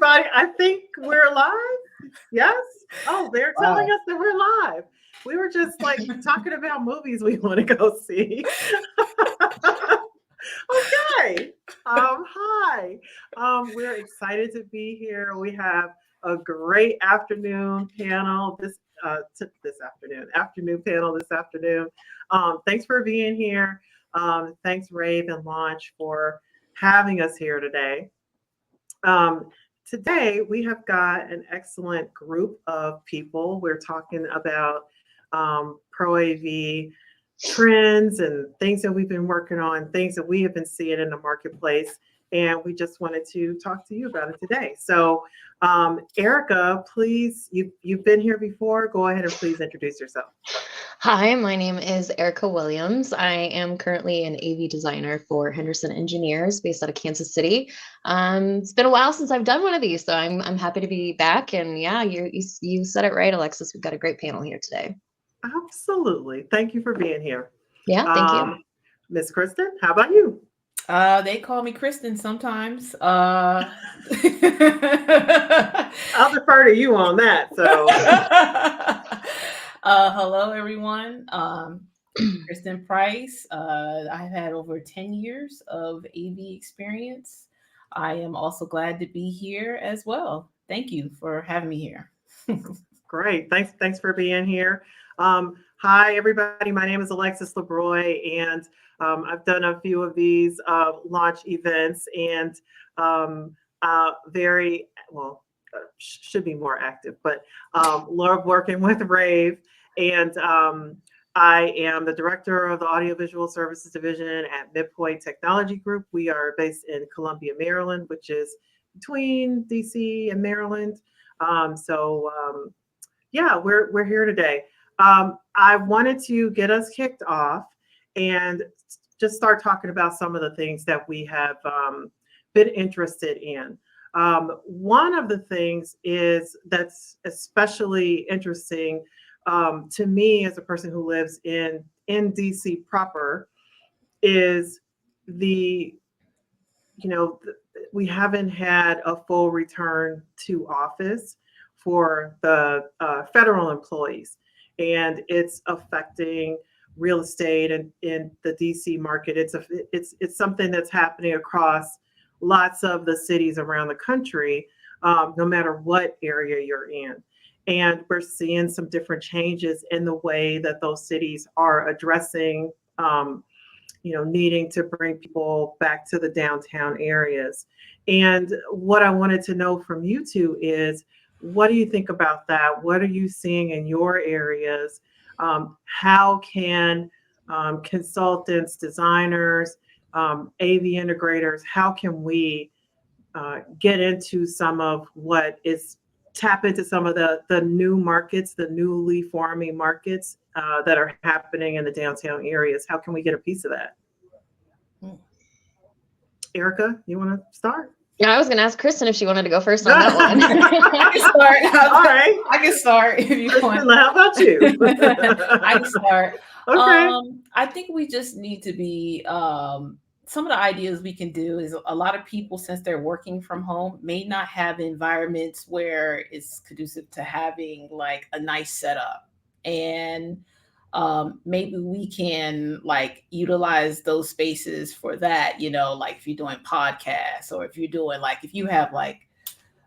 everybody. I think we're live. Yes. Oh, they're telling Wow. us that we're live. We were just like talking about movies we want to go see. Okay. Hi. We're excited to be here. We have a great afternoon panel afternoon panel this afternoon. Thanks for being here. Thanks, rAVe and LAVNCH, for having us here today. Um, Today, we have got an excellent group of people. We're talking about ProAV trends and things that we've been working on, things that we have been seeing in the marketplace. And we just wanted to talk to you about it today. So, Erica, please, you've been here before. Go ahead and please introduce yourself. Hi, my name is Erica Williams. I am currently an AV designer for Henderson Engineers based out of Kansas City. It's been a while since I've done one of these, so I'm happy to be back. And yeah, you said it right, Alexis. We've got a great panel here today. Absolutely. Thank you for being here. Yeah, thank you. Miss Kristen, how about you? They call me Kristen sometimes. I'll defer to you on that. So, Hello, everyone. Kristen Price. I've had over 10 years of AV experience. I am also glad to be here as well. Thank you for having me here. great. Thanks for being here. Hi, everybody. My name is Alexis LeBroy, and I've done a few of these launch events, and very well should be more active, but love working with rAVe, and I am the director of the Audiovisual Services Division at Midpoint Technology Group. We are based in Columbia, Maryland, which is between DC and Maryland. Yeah, we're here today. I wanted to get us kicked off and just start talking about some of the things that we have been interested in. One of the things is that's especially interesting to me as a person who lives in DC proper is the we haven't had a full return to office for the federal employees, and it's affecting real estate and in the DC market. It's something that's happening across lots of the cities around the country, no matter what area you're in. And we're seeing some different changes in the way that those cities are addressing needing to bring people back to the downtown areas. And what I wanted to know from you two is, what do you think about that? What are you seeing in your areas? How can consultants, designers, AV integrators, how can we get into some of what is tap into some of the new markets, the newly forming markets that are happening in the downtown areas? How can we get a piece of that? Erica, you want to start? Yeah, I was going to ask Kristen if she wanted to go first on that one. I can start. All right. I can start if you want. Kristen, how about you? I can start. Okay. I think we just need to be some of the ideas we can do is a lot of people, since they're working from home, may not have environments where it's conducive to having like a nice setup. And maybe we can like utilize those spaces for that, like if you're doing podcasts, or if you're doing like, if you have like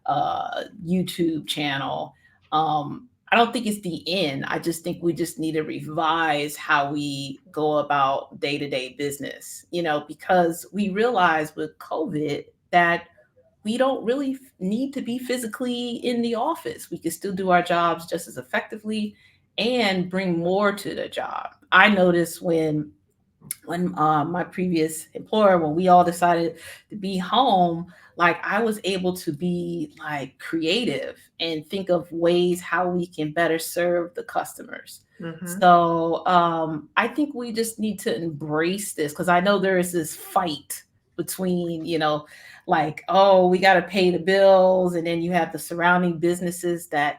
a YouTube channel. I don't think it's the end. I just think we just need to revise how we go about day-to-day business, because we realize with COVID that we don't really need to be physically in the office. We can still do our jobs just as effectively and bring more to the job. I noticed when my previous employer, when we all decided to be home, like I was able to be like creative and think of ways how we can better serve the customers. Mm-hmm. So I think we just need to embrace this, because I know there is this fight between, like, oh, we got to pay the bills, and then you have the surrounding businesses that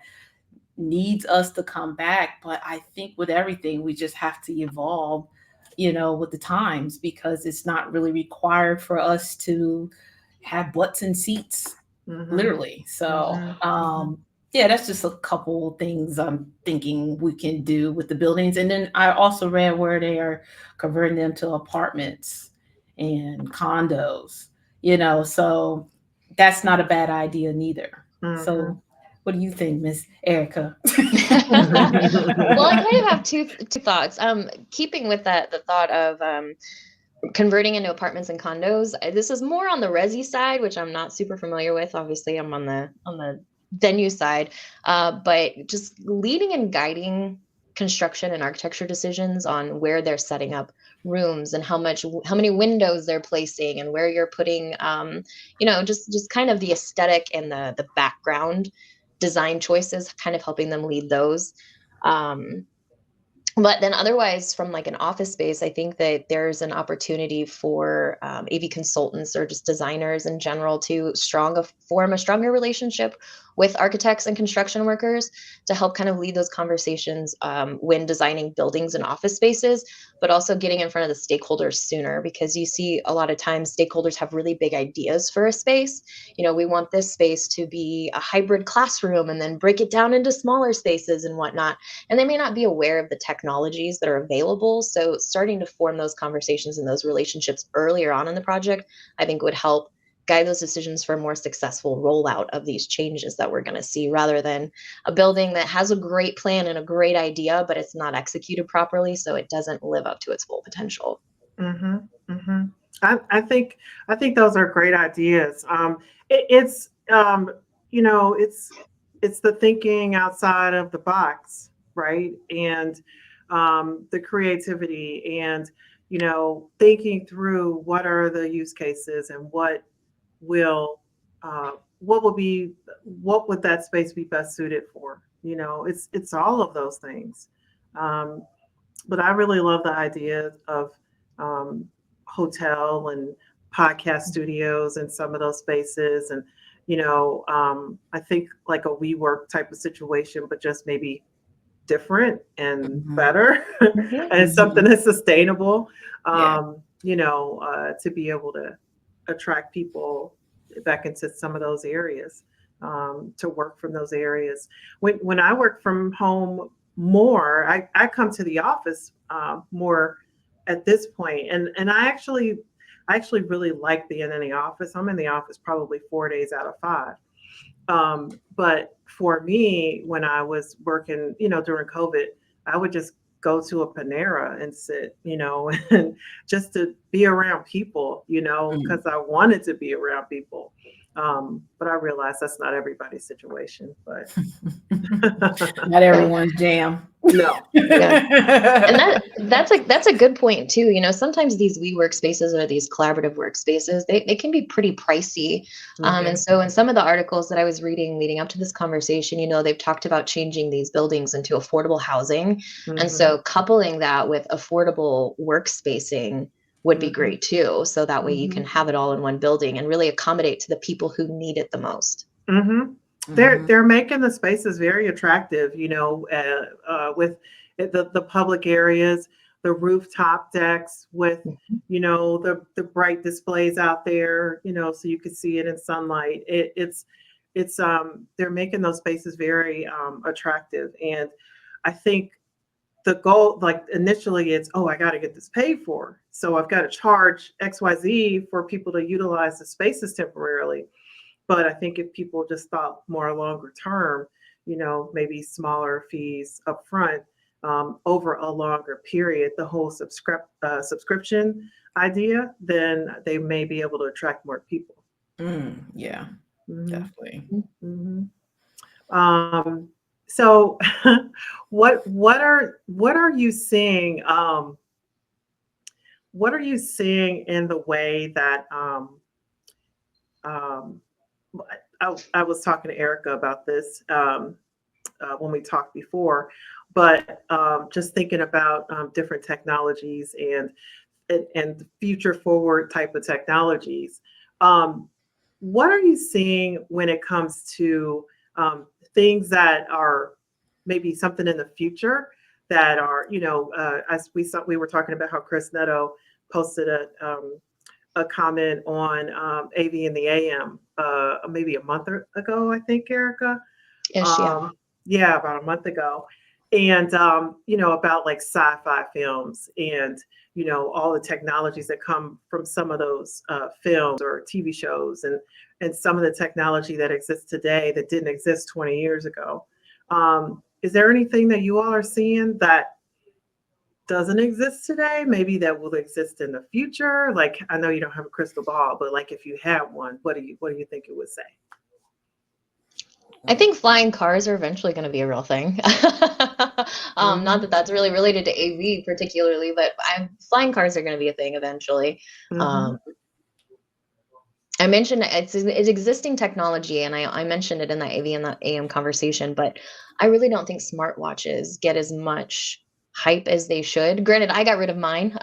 needs us to come back. But I think with everything, we just have to evolve, with the times, because it's not really required for us to have butts and seats literally. So, yeah, that's just a couple things I'm thinking we can do with the buildings. And then I also read where they are converting them to apartments and condos, so that's not a bad idea neither. So what do you think, Miss Erica? Well, I kind of have two thoughts. Keeping with the thought of converting into apartments and condos. This is more on the resi side, which I'm not super familiar with. Obviously, I'm on the venue side, but just leading and guiding construction and architecture decisions on where they're setting up rooms and how many windows they're placing and where you're putting, just kind of the aesthetic and the background design choices, kind of helping them lead those. But then otherwise, from like an office space, I think that there's an opportunity for AV consultants or just designers in general to form a stronger relationship with architects and construction workers to help kind of lead those conversations when designing buildings and office spaces, but also getting in front of the stakeholders sooner, because you see a lot of times stakeholders have really big ideas for a space. We want this space to be a hybrid classroom and then break it down into smaller spaces and whatnot. And they may not be aware of the technologies that are available. So starting to form those conversations and those relationships earlier on in the project, I think would help guide those decisions for a more successful rollout of these changes that we're going to see, rather than a building that has a great plan and a great idea, but it's not executed properly, so it doesn't live up to its full potential. I think those are great ideas. It's the thinking outside of the box, right? And the creativity and thinking through what are the use cases and what would that space be best suited for. It's all of those things. But I really love the idea of hotel and podcast studios in some of those spaces. And I think like a WeWork type of situation, but just maybe different and better and something that's sustainable, to be able to attract people back into some of those areas, to work from those areas. When I work from home more, I come to the office more at this point, and I actually really like being in the office. I'm in the office probably 4 days out of 5. But for me, when I was working, during COVID, I would just go to a Panera and sit, and just to be around people, because I wanted to be around people. But I realized that's not everybody's situation, but not everyone's jam. No. And that's a good point too. Sometimes these WeWork spaces or these collaborative workspaces, they can be pretty pricey. And so in some of the articles that I was reading leading up to this conversation, they've talked about changing these buildings into affordable housing. And so coupling that with affordable workspacing would be great too. So that way you can have it all in one building and really accommodate to the people who need it the most. They're making the spaces very attractive, with the public areas, the rooftop decks with, the bright displays out there, so you can see it in sunlight. It's they're making those spaces very attractive. And I think the goal, like initially it's, I got to get this paid for. So I've got to charge XYZ for people to utilize the spaces temporarily. But I think if people just thought more longer term, maybe smaller fees up front, over a longer period, the whole subscription idea, then they may be able to attract more people. Yeah, definitely. So what are you seeing? What are you seeing in the way that I was talking to Erica about this when we talked before, but just thinking about different technologies and future forward type of technologies. What are you seeing when it comes to things that are maybe something in the future that are, as we were talking about how Chris Neto posted a comment on AV and the AM maybe a month ago, I think, Erica. Ish, yeah. Yeah, about a month ago. And, about like sci-fi films and, all the technologies that come from some of those films or TV shows and some of the technology that exists today that didn't exist 20 years ago. Is there anything that you all are seeing that doesn't exist today, maybe that will exist in the future? Like, I know you don't have a crystal ball, but like if you have one, what do you think it would say? I think flying cars are eventually going to be a real thing. Not that that's really related to AV particularly, but flying cars are going to be a thing eventually. Mhm. I mentioned it's existing technology, and I mentioned it in that AV and that AM conversation, but I really don't think smartwatches get as much hype as they should. Granted, I got rid of mine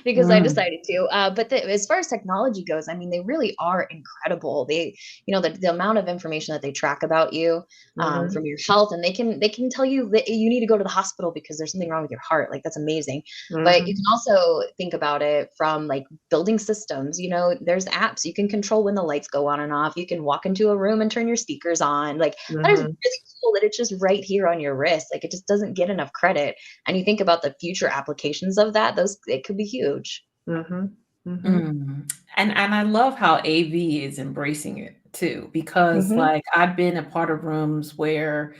because I decided to. But as far as technology goes, I mean, they really are incredible. They, the amount of information that they track about you Mhm. from your health, and they can tell you that you need to go to the hospital because there's something wrong with your heart. Like, that's amazing. But you Mhm. can also think about it from like building systems. There's apps you can control when the lights go on and off. You can walk into a room and turn your speakers on. Like, that is Mhm. really cool that it's just right here on your wrist. Like, it just doesn't get enough credit. And you think about the future applications of that, it could be huge. Mhm. Mhm. Mm. And I love how AV is embracing it too, because Mhm. like I've been a part of rooms where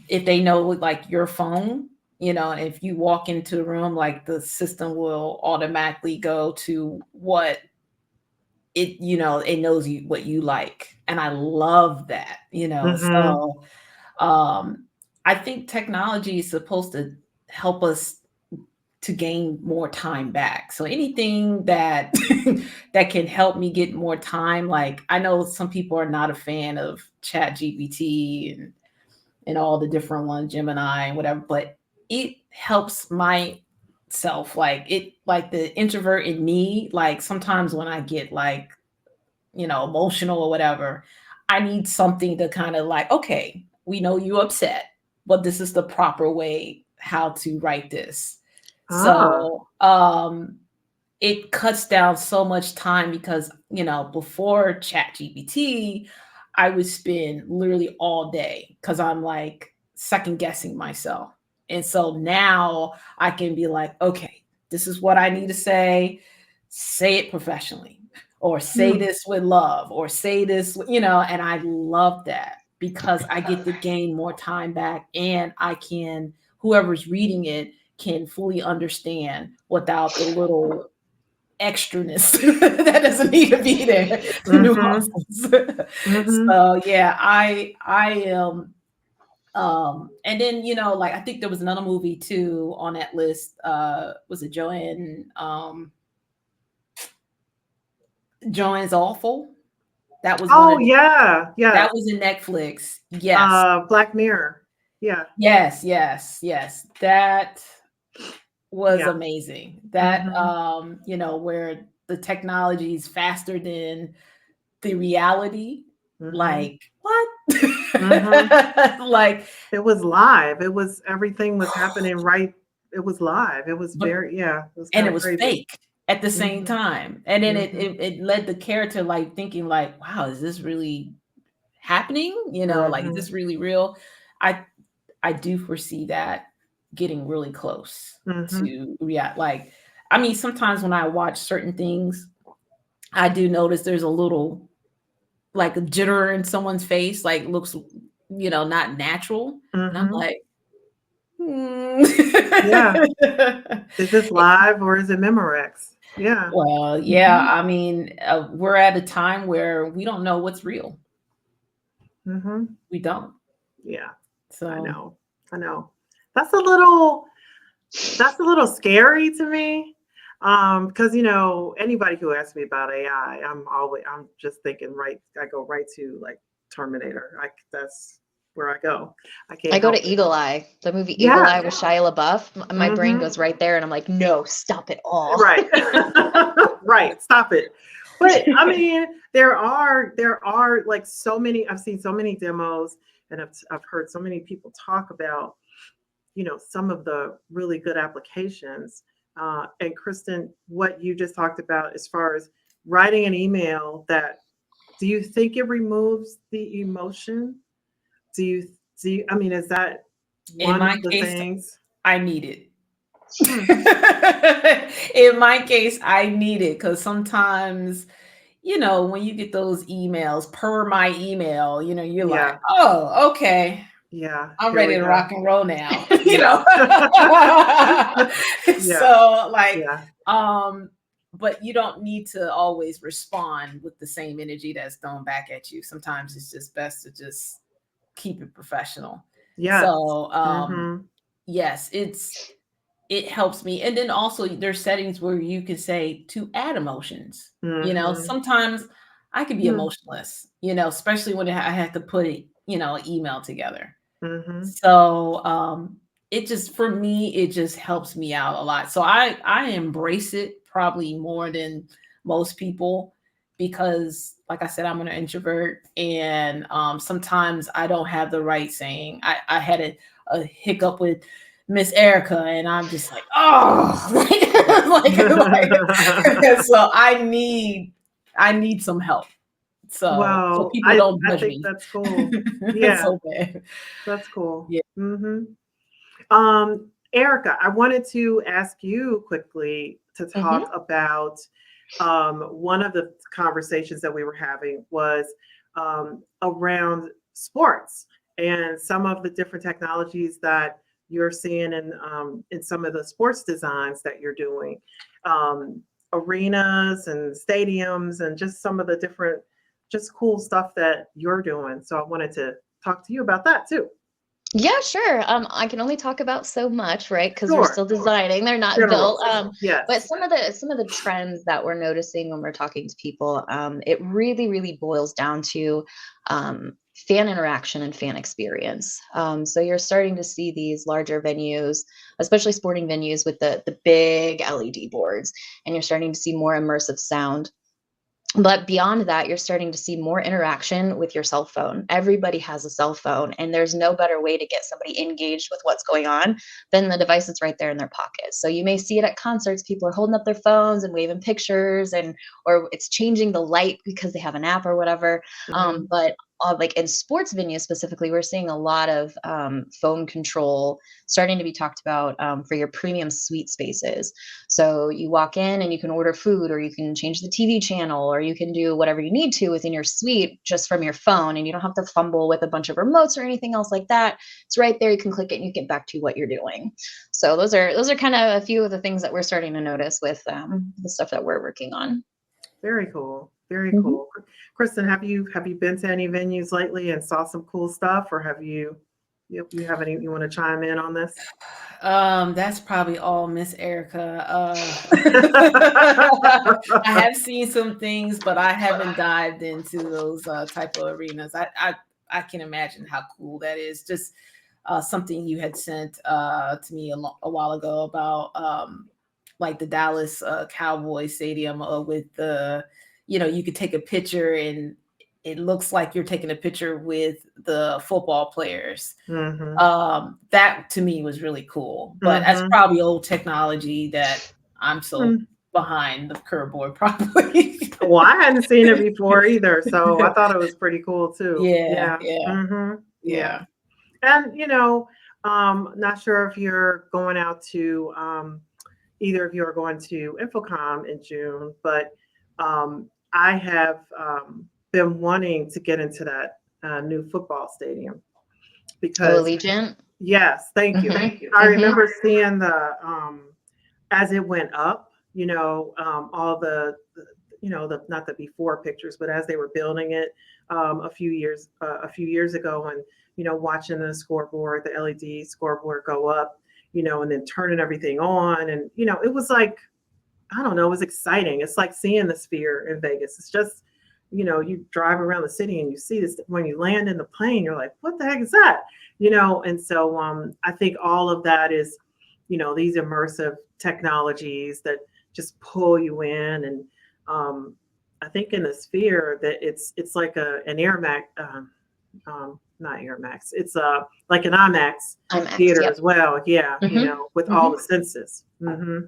if they know like your phone, if you walk into the room, like the system will automatically go to what it knows what you like. And I love that, Mhm. so um I think technology is supposed to help us to gain more time back. So anything that that can help me get more time, like I know some people are not a fan of Chat GPT and all the different ones, Gemini and whatever, but it helps myself. Like the introvert in me, like sometimes when I get like, emotional or whatever, I need something to kind of like, okay, we know you upset, but this is the proper way how to write this. Ah. So it cuts down so much time because, before Chat GPT, I would spend literally all day because I'm like second guessing myself. And so now I can be like, okay, this is what I need to say it professionally, or say Hmm. this with love, or say this, and I love that because I get to gain more time back and whoever's reading it can fully understand without the little extraness that doesn't need to be there, the Mhm. nuances. Mhm. So yeah, I am and then like I think there was another movie too on that list. Was it Joanne's Awful? That was one Oh of yeah. that Yes. was in Netflix. Yes. Black Mirror. Yeah. Yes, yes, yes. That was Yeah. amazing. That Mhm. where the technology is faster than the reality. Mhm. Like, what? Mhm. Like, It was live. Everything was happening right. It was live. It was but yeah, it was and kind it of was crazy. fake at the same Mhm. time. And then it Mhm. it, it led the character like thinking like, wow, is this really happening? Like, is Mhm. this really real? I I do foresee that getting really close Mhm. to react. Like, I mean, sometimes when I watch certain things, I do notice there's a little like a jitter in someone's face, like looks, not natural. And I'm Mhm. like, hmm. Yeah. Is this live or is it Memorex? Yeah. Well, yeah, Mhm. I mean, we're at a time where we don't know what's real. Mhm. We don't. Yeah. I So, know. I know. That's a little that's a little scary to me. Because anybody who asks me about AI, I'm just thinking I go right to like Terminator. That's where I go. I I can't go help to it. Eagle Eye, the movie Eagle Yes. Eye with Shia LaBeouf. My brain Hmm. goes right there, and I'm like, no, stop it all. Right. Right. Stop it. But I mean, there are like so many. I've seen so many demos, and I've heard so many people talk about some of the really good applications And Kristen, what you just talked about as far as writing an email, that do you think it removes the emotion? Do you, I mean, is that In one my of the case, things? I need it. Hmm. In my case, I need it because sometimes, when you get those emails per my email, you're like, Yeah, oh, okay, yeah, I'm here ready we to go. rock and roll now. Yeah. Yeah, So like, yeah, but you don't need to always respond with the same energy that's thrown back at you. Sometimes it's just best to just keep it professional. yes. So Mm-hmm. yes, it helps me. And then also there's settings where you can say to add emotions. Mm-hmm. Sometimes I can be Mm-hmm. emotionless, especially when I have to put an email together. Mm-hmm. So it just, for me, it just helps me out a lot. So I embrace it probably more than most people because, like I said, I'm an introvert, and sometimes I don't have the right saying. I had a hiccup with Miss Erica, and I'm just like, oh, so I need some help. So Well, people I don't I judge think me. that's cool. It's Yeah, so bad. that's cool. Yeah. Mm-hmm. Erica, I wanted to ask you quickly to talk Mhm. about one of the conversations that we were having was around sports and some of the different technologies that you're seeing in some of the sports designs that you're doing, um, arenas and stadiums, and just some of the different, just cool stuff that you're doing. So I wanted to talk to you about that too. Yeah, sure. I can only talk about so much, right? Because we're Sure, still designing; they're not general. built. But Yes. some of the trends that we're noticing when we're talking to people, it really, really boils down to fan interaction and fan experience. So you're starting to see these larger venues, especially sporting venues, with the big LED boards, and you're starting to see more immersive sound. But beyond that, you're starting to see more interaction with your cell phone. Everybody has a cell phone, and there's no better way to get somebody engaged with what's going on than the device that's right there in their pocket. So you may see it at concerts. People are holding up their phones and waving pictures, and or it's changing the light because they have an app or whatever. Mhm. But like in sports venues specifically, we're seeing a lot of phone control starting to be talked about for your premium suite spaces. So you walk in and you can order food, or you can change the TV channel, or you can do whatever you need to within your suite just from your phone, and you don't have to fumble with a bunch of remotes or anything else like that. It's right there. You can click it and you get back to what you're doing. So those are kind of a few of the things that we're starting to notice with the stuff that we're working on. Very cool. Very Mhm. cool. Kristen, have you been to any venues lately and saw some cool stuff, or have you have any, you want to chime in on this? That's probably all Miss Erica. I have seen some things, but I haven't dived into those type of arenas. I can imagine how cool that is. Just something you had sent to me a while ago about like the Dallas Cowboy Stadium with you could take a picture and it looks like you're taking a picture with the football players. Mm-hmm. That to me was really cool, but that's Mm-hmm. probably old technology that I'm so behind the curve board probably. Well, I hadn't seen it before either, so I thought it was pretty cool too. Yeah, Yeah. yeah, Mm-hmm. Yeah. yeah. And not sure if you're going out to either of you are going to Infocom in June, but I have been wanting to get into that new football stadium Oh, because, Allegiant. yes, thank you. Mhm. I Mhm. remember seeing as it went up, all the not the before pictures, but as they were building it a few years ago, and watching the scoreboard, the LED scoreboard go up, and then turning everything on, and it was like, I don't know, it was exciting. It's like seeing the Sphere in Vegas. It's just, you drive around the city and you see this. When you land in the plane, you're like, what the heck is that? And so I think all of that is, these immersive technologies that just pull you in. And I think in the Sphere that it's like an Air Max, not Air Max. It's like an IMAX IMAX. theater Yep. as well. Yeah, Mhm. with all Mhm. the senses. Hmm.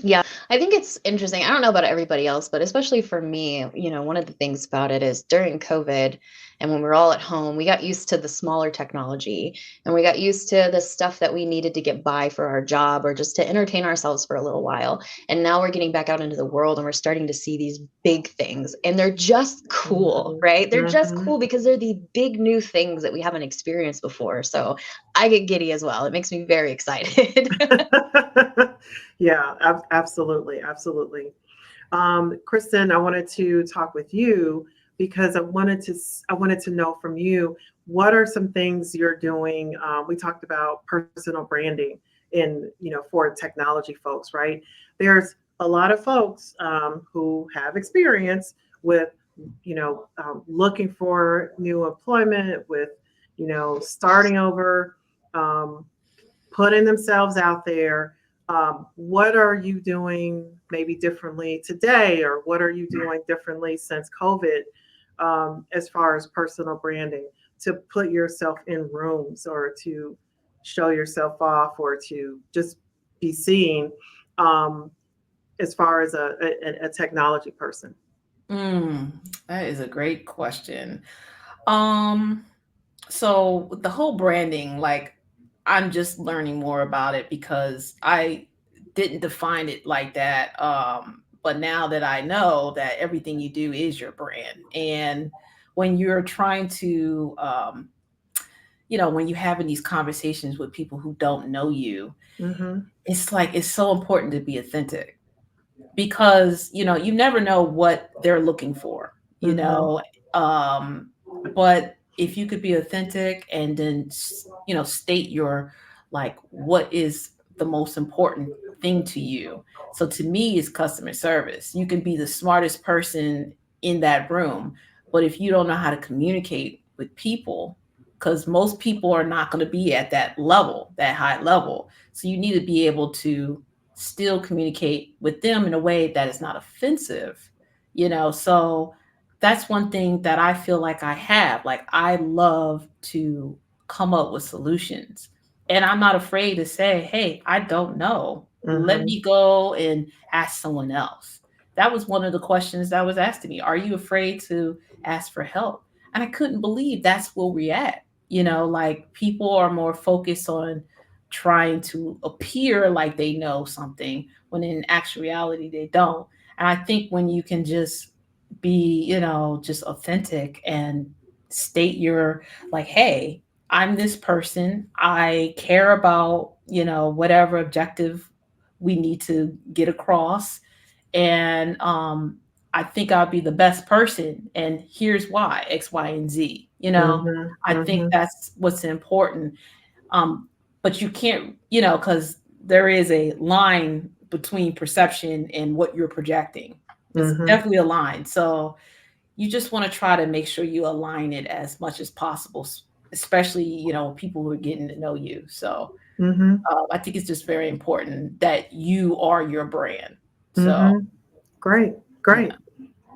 Yeah, I think it's interesting. I don't know about everybody else, but especially for me, one of the things about it is during COVID and when we were all at home, we got used to the smaller technology and we got used to the stuff that we needed to get by for our job or just to entertain ourselves for a little while. And now we're getting back out into the world and we're starting to see these big things and they're just cool, Mhm. right? They're just Mhm. cool because they're the big new things that we haven't experienced before. So I get giddy as well. It makes me very excited. Yeah, absolutely, absolutely. Kristen, I wanted to talk with you because I wanted to know from you what are some things you're doing. We talked about personal branding in for technology folks, right? There's a lot of folks who have experience with looking for new employment, with starting over. Um, Putting themselves out there. What are you doing maybe differently today, or what are you doing differently since COVID as far as personal branding to put yourself in rooms or to show yourself off or to just be seen um, as far as a technology person? Mm, that is a great question. Um, so with the whole branding, like I'm just learning more about it because I didn't define it like that. But now that I know that everything you do is your brand, and when you're trying to, when you're having these conversations with people who don't know you, Mm-hmm. it's like it's so important to be authentic because you never know what they're looking for, Mm-hmm. um but if you could be authentic and then state your like what is the most important thing to you. So to me it's customer service. You can be the smartest person in that room, but if you don't know how to communicate with people, because most people are not going to be at that level, that high level, so you need to be able to still communicate with them in a way that is not offensive, so that's one thing that I feel like I have. Like I love to come up with solutions. And I'm not afraid to say, hey, I don't know. Let Mm-hmm. me go and ask someone else. That was one of the questions that was asked to me. Are you afraid to ask for help? And I couldn't believe that's where we're at. Like people are more focused on trying to appear like they know something when in actuality they don't. And I think when you can just be, just authentic and state your like, hey, I'm this person. I care about, whatever objective we need to get across. And I think I'll be the best person. And here's why X, Y, and Z. Mm-hmm. I think Mm-hmm. that's what's important. Um, but you can't, because there is a line between perception and what you're projecting. It's Mm-hmm. definitely a line. So you just want to try to make sure you align it as much as possible, especially, people who are getting to know you. So Mm-hmm. I think it's just very important that you are your brand. So, Mm-hmm. Great, yeah. great.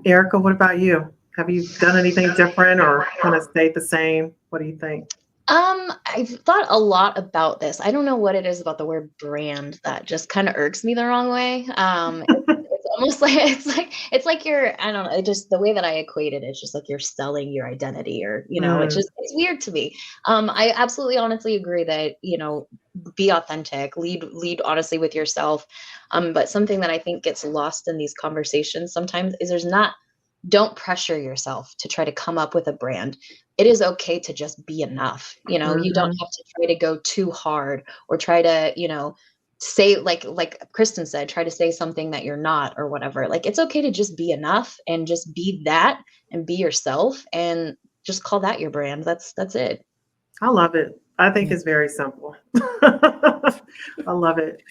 Erica, what about you? Have you done anything different or kind of stayed the same? What do you think? I've thought a lot about this. I don't know what it is about the word brand that just kind of irks me the wrong way. It's almost like it's like you're, I don't know, it just the way that I equate it, it's just like you're selling your identity or, Mm, it's weird to me. I absolutely honestly agree that, be authentic, lead honestly with yourself. But something that I think gets lost in these conversations sometimes is don't pressure yourself to try to come up with a brand. It is okay to just be enough. You don't mhm, have to try to go too hard or try to, say like Kristen said, try to say something that you're not or whatever. Like it's okay to just be enough and just be that and be yourself and just call that your brand. That's it. I love it. I think Yeah. it's very simple. I love it.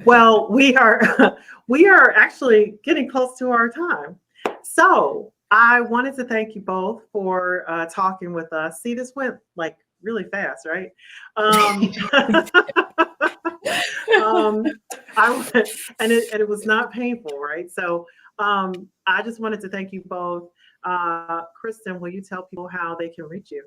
Well, we are we are actually getting close to our time. So I wanted to thank you both for talking with us. See, this went like really fast, right? Um, um, and it was not painful, right? So I just wanted to thank you both. Kristen, will you tell people how they can reach you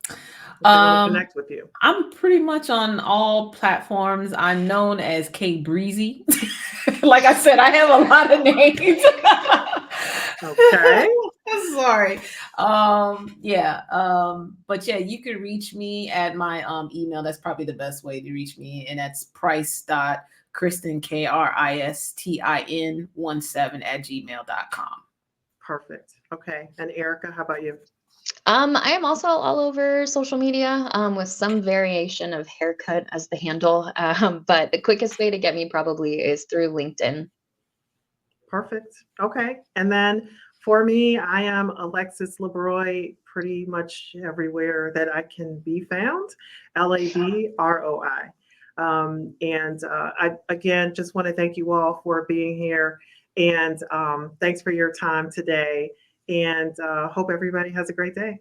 if they want to um, connect with you? I'm pretty much on all platforms. I'm known as K Breezy. Like I said, I have a lot of names. Okay. Sorry. But yeah, you can reach me at my email. That's probably the best way to reach me. And that's price.kristin, KRISTIN17 @gmail.com. Okay. And Erica, how about you? I am also all over social media with some variation of haircut as the handle. But the quickest way to get me probably is through LinkedIn. Perfect. Okay. And then for me, I am Alexis LeBroy pretty much everywhere that I can be found, LAVROI. I, again, just want to thank you all for being here. And thanks for your time today. And hope everybody has a great day.